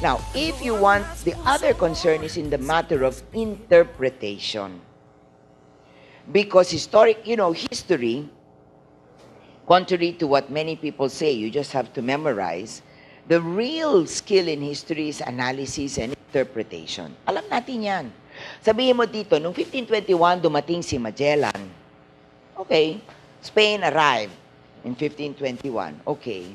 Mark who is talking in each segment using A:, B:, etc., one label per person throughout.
A: Now, if you want, the other concern is in the matter of interpretation. Because history, contrary to what many people say, you just have to memorize, the real skill in history is analysis and interpretation. Alam natin yan. Sabihin mo dito, noong 1521, dumating si Magellan. Okay. Spain arrived in 1521. Okay.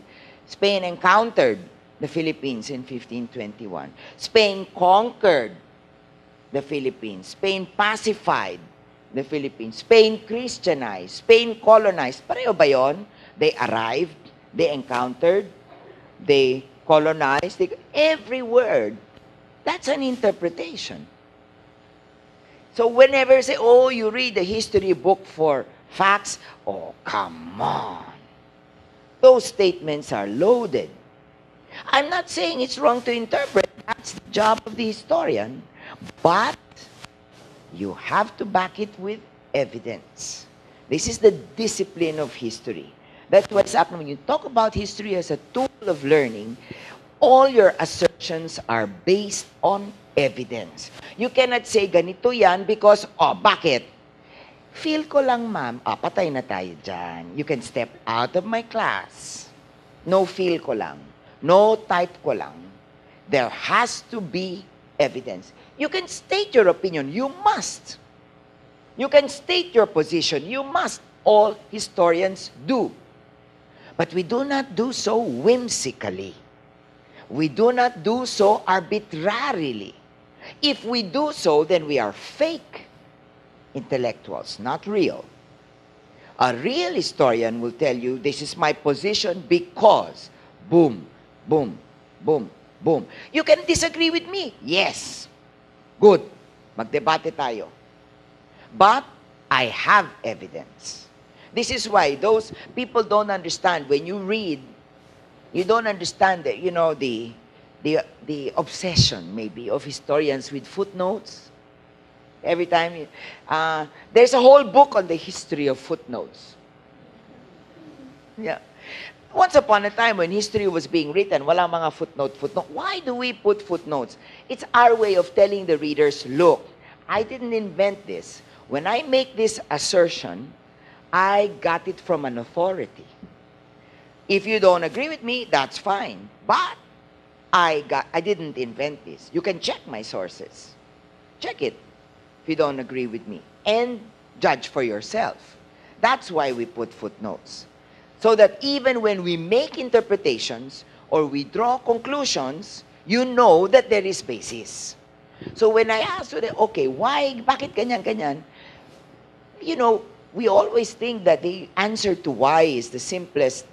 A: Spain encountered the Philippines in 1521. Spain conquered the Philippines. Spain pacified the Philippines. Spain Christianized. Spain colonized. Pareho ba yun? They arrived, they encountered, they colonized. Every word, that's an interpretation. So whenever you say, oh, you read the history book for facts, oh, come on. Those statements are loaded. I'm not saying it's wrong to interpret. That's the job of the historian. But you have to back it with evidence. This is the discipline of history. That's what's happening. When you talk about history as a tool of learning, all your assertions are based on evidence. You cannot say ganito yan because, oh, bakit? Feel ko lang, ma'am. Patay na tayo dyan. You can step out of my class. No feel ko lang. No type ko lang. There has to be evidence. You can state your opinion. You must. You can state your position. You must. All historians do. But we do not do so whimsically. We do not do so arbitrarily. If we do so, then we are fake intellectuals, not real. A real historian will tell you, this is my position because, boom, boom, boom, boom. You can disagree with me. Yes. Good. Magdebate tayo. But I have evidence. This is why those people don't understand. When you read, you don't understand that, the obsession maybe of historians with footnotes. Every time, there's a whole book on the history of footnotes. Yeah. Once upon a time when history was being written, wala mga footnote. Why do we put footnotes? It's our way of telling the readers, look, I didn't invent this. When I make this assertion, I got it from an authority. If you don't agree with me, that's fine. But I didn't invent this. You can check my sources. Check it if you don't agree with me. And judge for yourself. That's why we put footnotes. So that even when we make interpretations or we draw conclusions, you know that there is basis. So when I ask you, okay, why, bakit ganyan? We always think that the answer to why is the simplest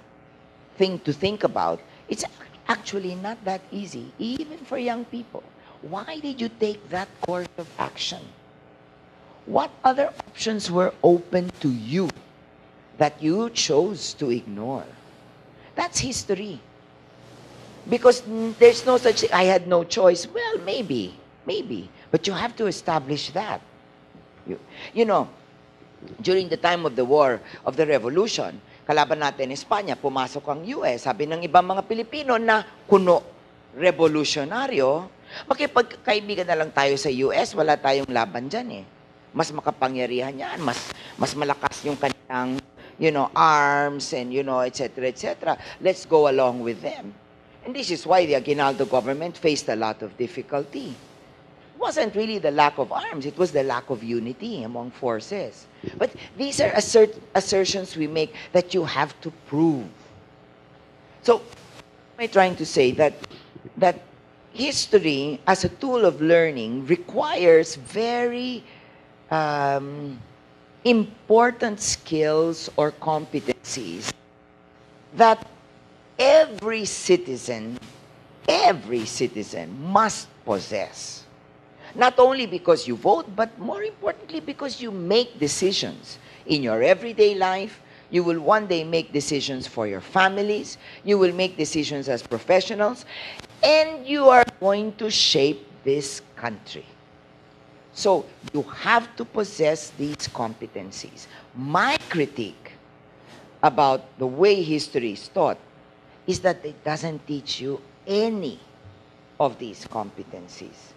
A: thing to think about. It's actually not that easy, even for young people. Why did you take that course of action? What other options were open to you that you chose to ignore? That's history. Because there's no such thing, I had no choice. Well, maybe. But you have to establish that. During the time of the war of the revolution, kalaban natin Espanya, pumasok ang US. Sabi ng ibang mga Pilipino na kuno revolusyonaryo, makipagkaibigan na lang tayo sa US, wala tayong laban dyan eh. Mas makapangyarihan yan, mas malakas yung kanilang, arms and, etc. Let's go along with them. And this is why the Aguinaldo government faced a lot of difficulty. It wasn't really the lack of arms, it was the lack of unity among forces. But these are assertions we make that you have to prove. So, I'm trying to say that history as a tool of learning requires very important skills or competencies that every citizen must possess. Not only because you vote, but more importantly because you make decisions in your everyday life. You will one day make decisions for your families. You will make decisions as professionals. And you are going to shape this country. So you have to possess these competencies. My critique about the way history is taught is that it doesn't teach you any of these competencies.